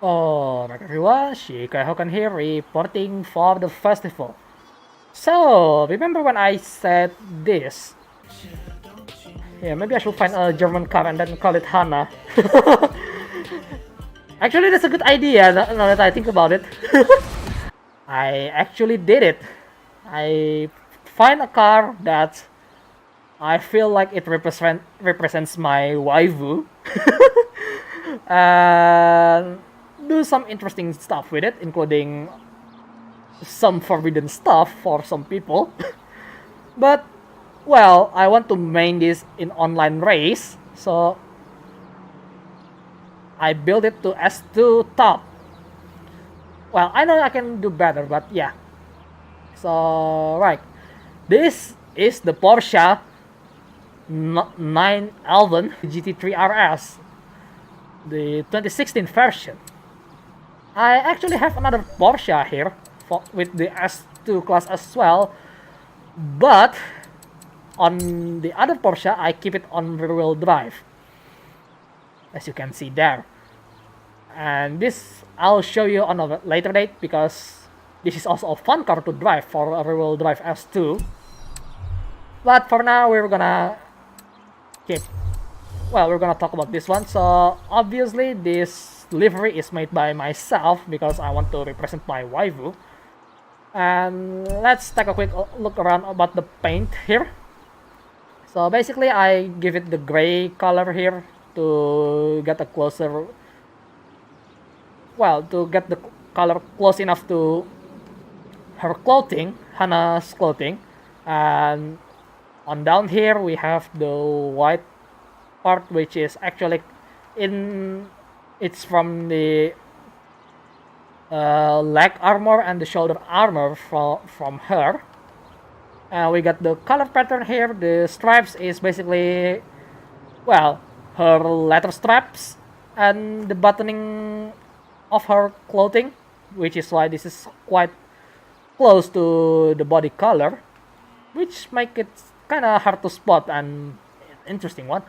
Alright everyone, Hokan here reporting for the festival. So, remember when I said this? Yeah, maybe I should find a German car and then call it Hanna. Actually, that's a good idea now that I think about it. I actually did it. I find a car that I feel like it represents my waifu. And do some interesting stuff with it, including some forbidden stuff for some people. But, well, I want to main this in online race, so I built it to S2 top. Well, I know I can do better, but yeah. So, right. This is the Porsche 911 GT3 RS, the 2016 version. I actually have another Porsche here with the S2 class as well, but on the other Porsche I keep it on rear-wheel drive, as you can see there. And this I'll show you on a later date because this is also a fun car to drive for a rear-wheel drive S2. But for now we're gonna talk about this one. So obviously this livery is made by myself because I want to represent my waifu. And let's take a quick look around about the paint here. So basically I give it the gray color here to get a closer, to get the color close enough to her clothing, Hanna's clothing. And on down here we have the white part, which is actually it's from the leg armor and the shoulder armor from her. We got the color pattern here. The stripes is basically, her leather straps and the buttoning of her clothing, which is why this is quite close to the body color, which make it kind of hard to spot and interesting one.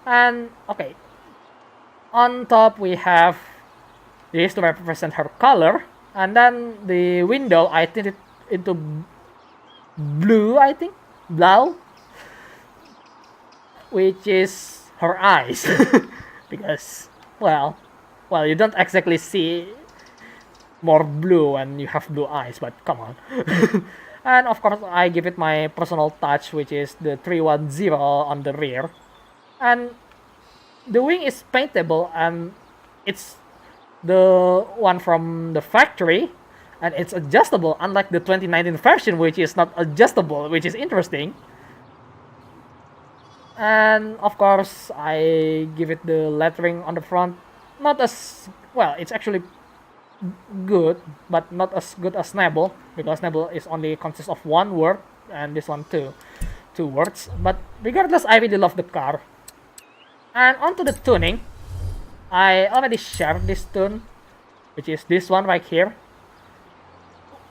And okay, on top we have this to represent her color, and then the window I tinted it into blue, blue, which is her eyes. Because you don't exactly see more blue when you have blue eyes, but come on. And of course I give it my personal touch, which is the 310 on the rear. And the wing is paintable, and it's the one from the factory, and it's adjustable, unlike the 2019 version, which is not adjustable, which is interesting. And of course I give it the lettering on the front. Not as it's actually good, but not as good as Snabble, because Snabble is only consists of one word, and this one two words. But regardless, I really love the car. And onto the tuning, I already shared this tune, which is this one right here,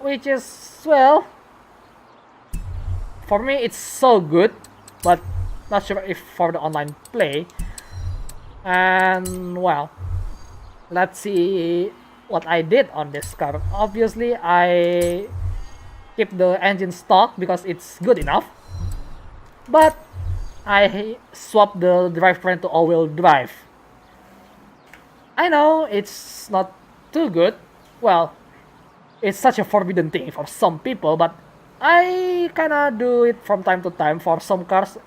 which is, for me it's so good, but not sure if for the online play. And let's see what I did on this car. Obviously I keep the engine stock because it's good enough, but I swapped the drivetrain to all-wheel drive. I know it's not too good. It's such a forbidden thing for some people, but I kinda do it from time to time for some cars,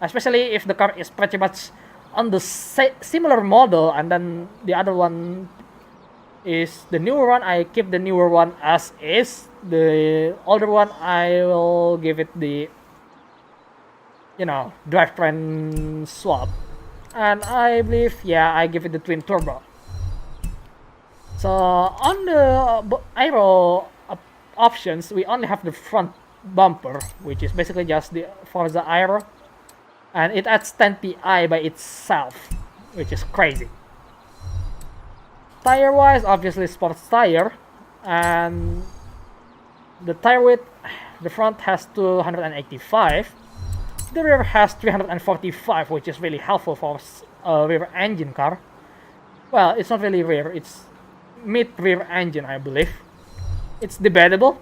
especially if the car is pretty much on the similar model, and then the other one is the newer one. I keep the newer one as is. The older one I will give it the drivetrain swap, and I believe I give it the twin turbo. So on the aero options, we only have the front bumper, which is basically just the Forza Aero, and it adds 10 PI by itself, which is crazy. Tire wise, obviously sports tire, and the tire width, the front has 285, the rear has 345, which is really helpful for a rear engine car. well, it's not really rear, it's mid-rear engine, I believe. It's debatable.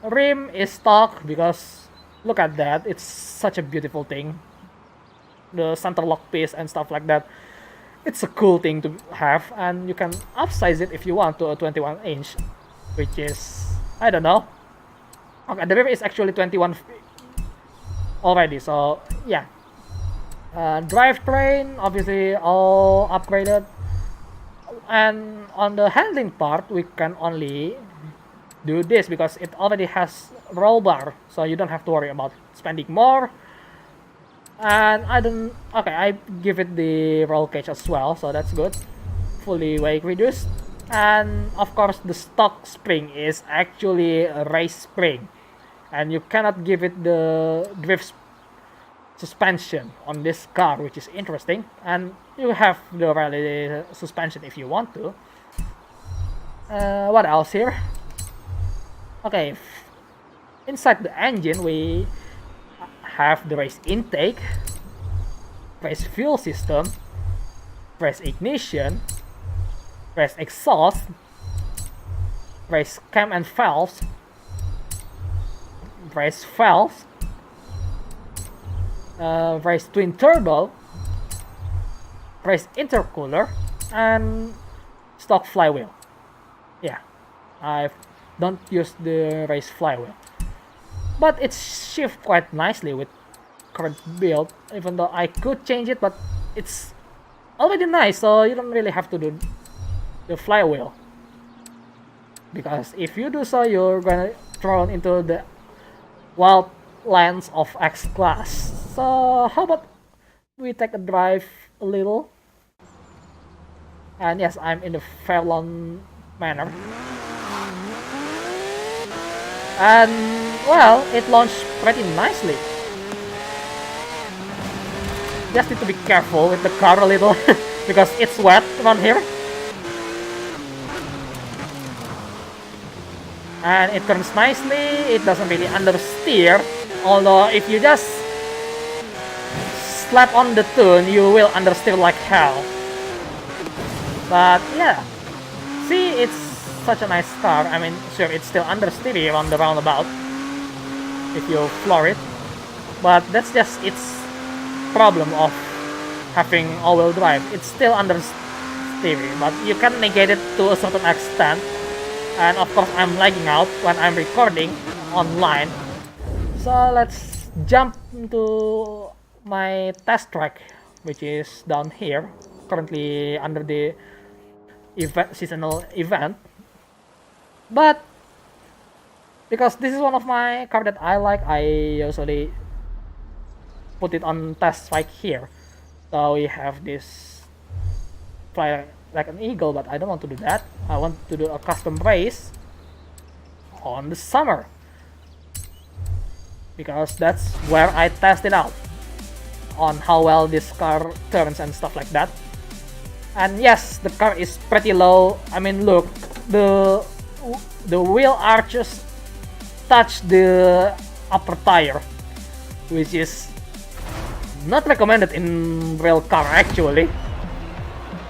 Rim is stock because look at that, it's such a beautiful thing. The center lock piece and stuff like that. It's a cool thing to have, and you can upsize it if you want to a 21-inch, which is, I don't know. Okay, the rear is actually 21 already, so yeah. Drivetrain, obviously all upgraded. And on the handling part, we can only do this because it already has roll bar, so you don't have to worry about spending more. And I give it the roll cage as well, so that's good. Fully weight reduced. And of course the stock spring is actually a race spring, and you cannot give it the drift suspension on this car, which is interesting. And you have the rally suspension if you want to. What else here? Okay, inside the engine we have the race intake, race fuel system, race ignition, race exhaust, race cam and valves, race valves, race twin turbo, race intercooler, and stock flywheel. Yeah, I don't use the race flywheel, but it's shifts quite nicely with current build, even though I could change it, but it's already nice, so you don't really have to do the flywheel, because if you do so, you're gonna thrown into the wild lands of X class. So how about we take a drive a little? And yes, I'm in the Fairlawn manner. And well, it launched pretty nicely. Just need to be careful with the car a little because it's wet around here. And it turns nicely, it doesn't really understeer, although if you just slap on the tune, you will understeer like hell. But yeah, see, it's such a nice car. I mean, sure, it's still understeery on the roundabout if you floor it, but that's just its problem of having all-wheel drive. It's still understeery, but you can negate it to a certain extent. And of course, I'm lagging out when I'm recording online. So let's jump into my test track, which is down here, currently under the seasonal event. But because this is one of my cars that I like, I usually put it on test right here. So we have this fly like an eagle, but I don't want to do that. I want to do a custom race on the summer, because that's where I test it out on how well this car turns and stuff like that. And yes, the car is pretty low. I mean, look, the wheel arches touch the upper tire, which is not recommended in real car actually,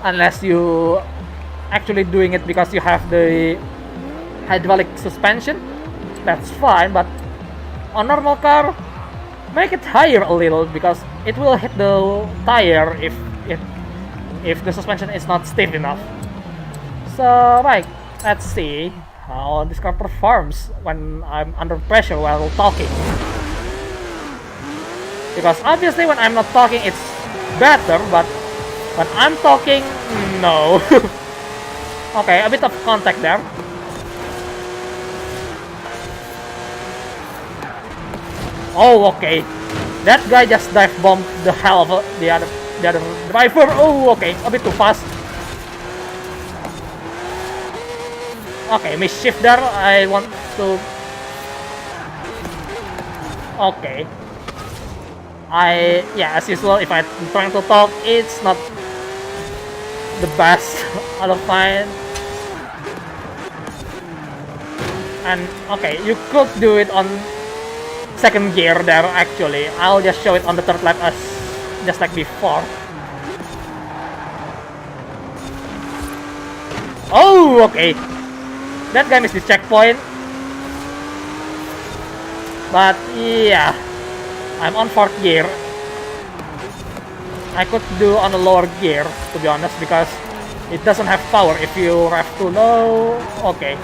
unless you actually doing it because you have the hydraulic suspension. That's fine, but on normal car, make it higher a little, because it will hit the tire if the suspension is not stiff enough. So right, let's see how this car performs when I'm under pressure while talking, because obviously when I'm not talking it's better, but when I'm talking, no. Okay, a bit of contact there. Oh, okay. That guy just dive bombed the hell of the other driver. Oh, okay, a bit too fast. Okay, misshift there. I want to. Okay. Yeah, as usual, if I'm trying to talk, it's not the best out of mine. And okay, you could do it on second gear there actually. I'll just show it on the third lap as just like before. Ooh, okay. That guy missed the checkpoint. But yeah, I'm on 4th gear. I could do on a lower gear, to be honest, because it doesn't have power if you rev too low. Okay.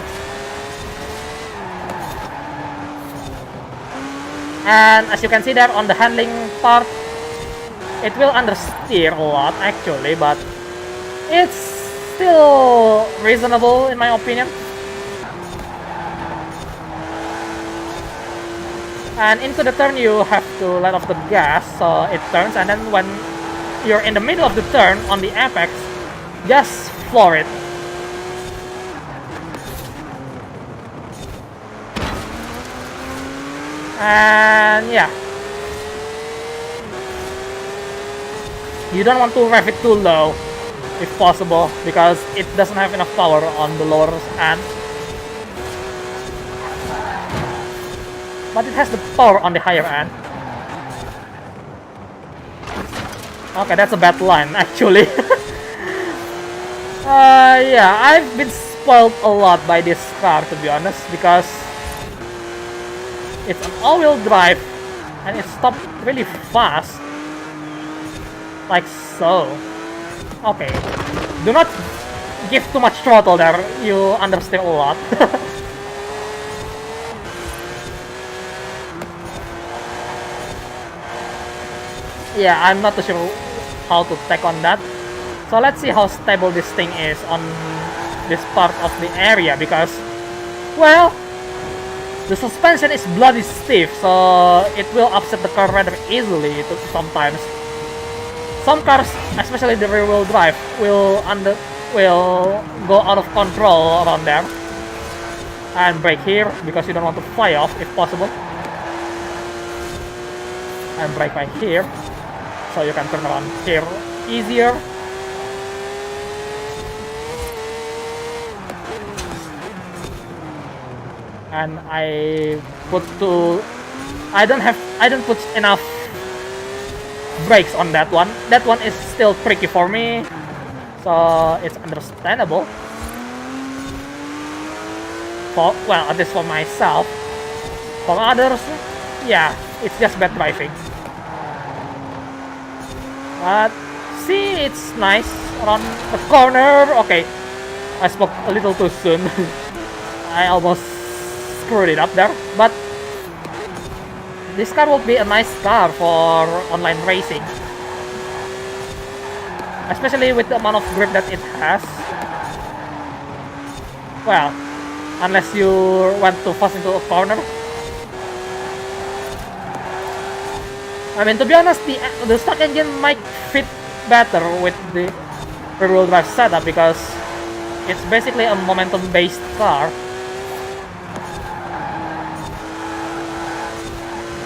And as you can see there on the handling part, it will understeer a lot actually, but it's still reasonable in my opinion. And into the turn you have to let off the gas so it turns, and then when you're in the middle of the turn on the apex, just floor it. And yeah, you don't want to rev it too low if possible, because it doesn't have enough power on the lower end. But it has the power on the higher end. Okay, that's a bad line actually. Yeah, I've been spoiled a lot by this car, to be honest, because it's an all-wheel drive and it stopped really fast, like so. Okay, do not give too much throttle there, you understeer a lot. Yeah, I'm not too sure how to take on that. So let's see how stable this thing is on this part of the area, because, well, the suspension is bloody stiff, so it will upset the car rather easily sometimes. Some cars, especially the rear-wheel drive, will go out of control around there. And brake here, because you don't want to fly off if possible. And brake right here, so you can turn around here easier. And I don't put enough brakes on that one. That one is still tricky for me, so it's understandable. Well, at least for myself. For others, yeah, it's just bad driving. But see, it's nice around the corner. Okay, I spoke a little too soon. I almost screwed it up there, but this car will be a nice car for online racing, especially with the amount of grip that it has. Well, unless you went too fast into a corner. I mean, to be honest, the stock engine might fit better with the rear-wheel drive setup, because it's basically a momentum-based car.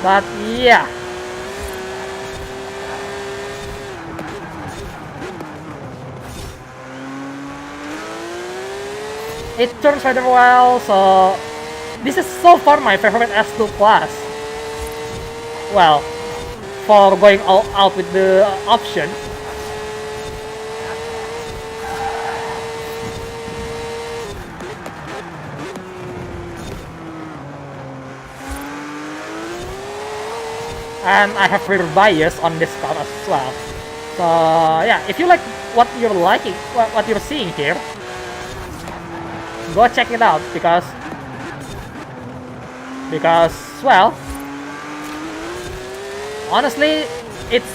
But yeah, it turns rather well, so this is so far my favorite S2 class. Well, for going all out with the option. And I have rear bias on this car as well. So yeah, if you like what you're liking, what you're seeing here, go check it out, because well, honestly, it's,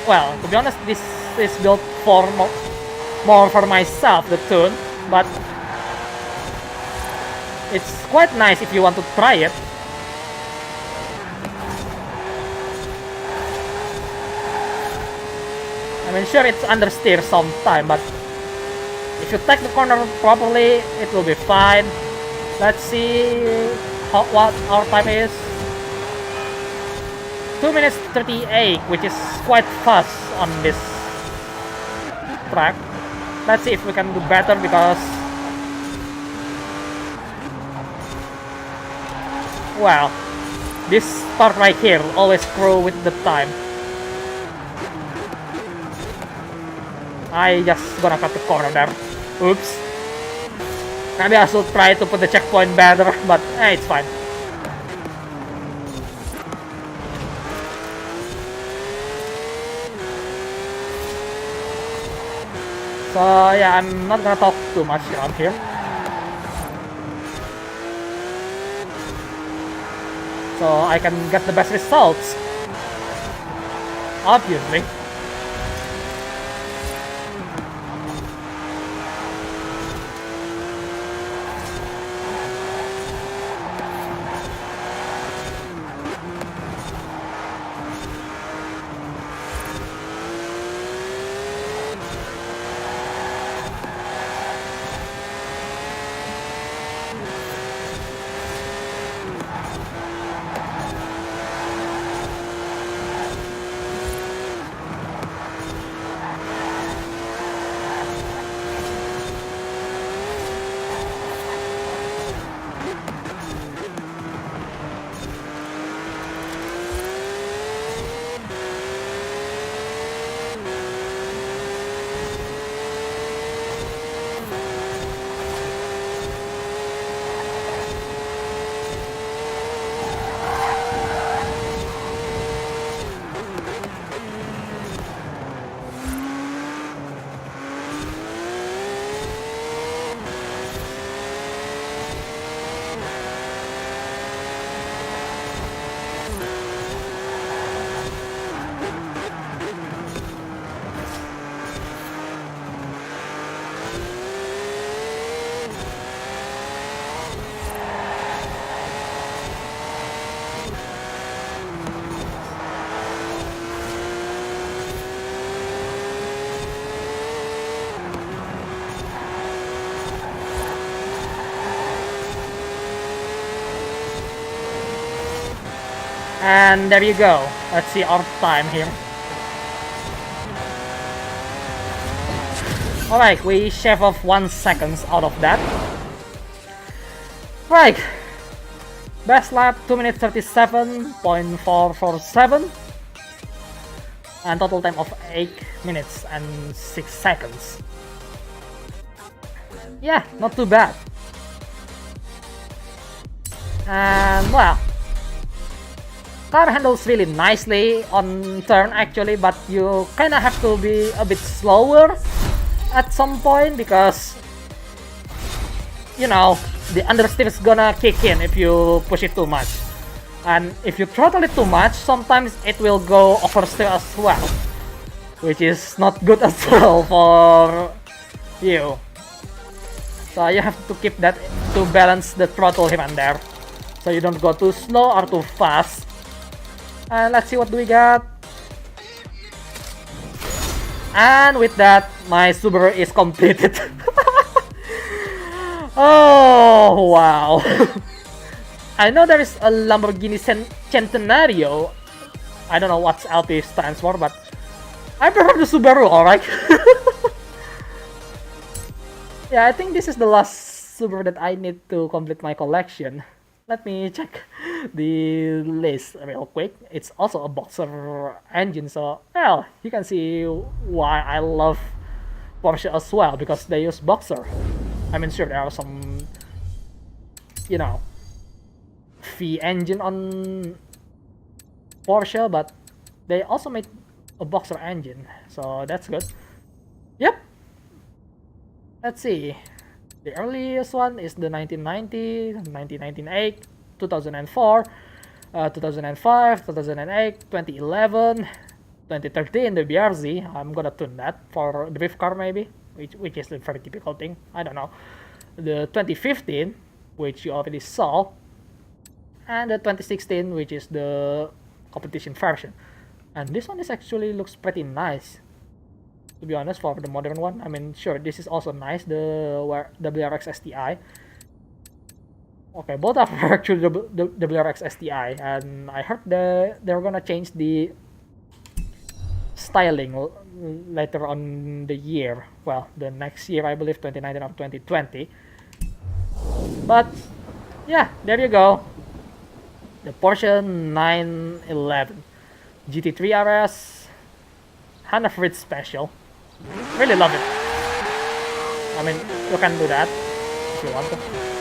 well, to be honest, this is built for more for myself, the tune, but it's quite nice if you want to try it. I mean, sure, it's understeer sometime, but if you take the corner properly, it will be fine. Let's see what our time is. 2 minutes 38, which is quite fast on this track. Let's see if we can do better, because, well, this part right here always screw with the time. I just gonna cut the corner there. Oops. Maybe I should try to put the checkpoint better, but it's fine. So yeah, I'm not gonna talk too much around here. So I can get the best results. Obviously. And there you go. Let's see our time here. Alright, we shave off 1 second out of that. Right. Best lap 2 minutes 37.447. And total time of 8 minutes and 6 seconds. Yeah, not too bad. And well, car handles really nicely on turn actually, but you kinda have to be a bit slower at some point because, you know, the understeer is gonna kick in if you push it too much. And if you throttle it too much, sometimes it will go oversteer as well, which is not good as well for you. So you have to keep that to balance the throttle here and there, so you don't go too slow or too fast. And let's see what do we got. And with that, my Subaru is completed. Oh wow. I know there is a Lamborghini Centenario. I don't know what LP stands for, but I prefer the Subaru, alright? Yeah, I think this is the last Subaru that I need to complete my collection. Let me check the list real quick. It's also a Boxer engine, so well, you can see why I love Porsche as well, because they use Boxer. I mean, sure, there are some, you know, V engine on Porsche, but they also made a Boxer engine, so that's good. Yep. Let's see. The earliest one is the 1990, 1998, 2004, 2005, 2008, 2011, 2013, the BRZ. I'm gonna tune that for drift car maybe, which is a very typical thing. I don't know. The 2015, which you already saw, and the 2016, which is the competition version. And this one is actually looks pretty nice, to be honest, for the modern one. I mean, sure, this is also nice, the WRX STI. Okay, both are actually the WRX STI, and I heard they're gonna change the styling later on the year. Well, the next year, I believe 2019 or 2020. But yeah, there you go. The Porsche 911 GT3 RS Hanna Fritz special. Really love it. I mean, you can do that. if you want to.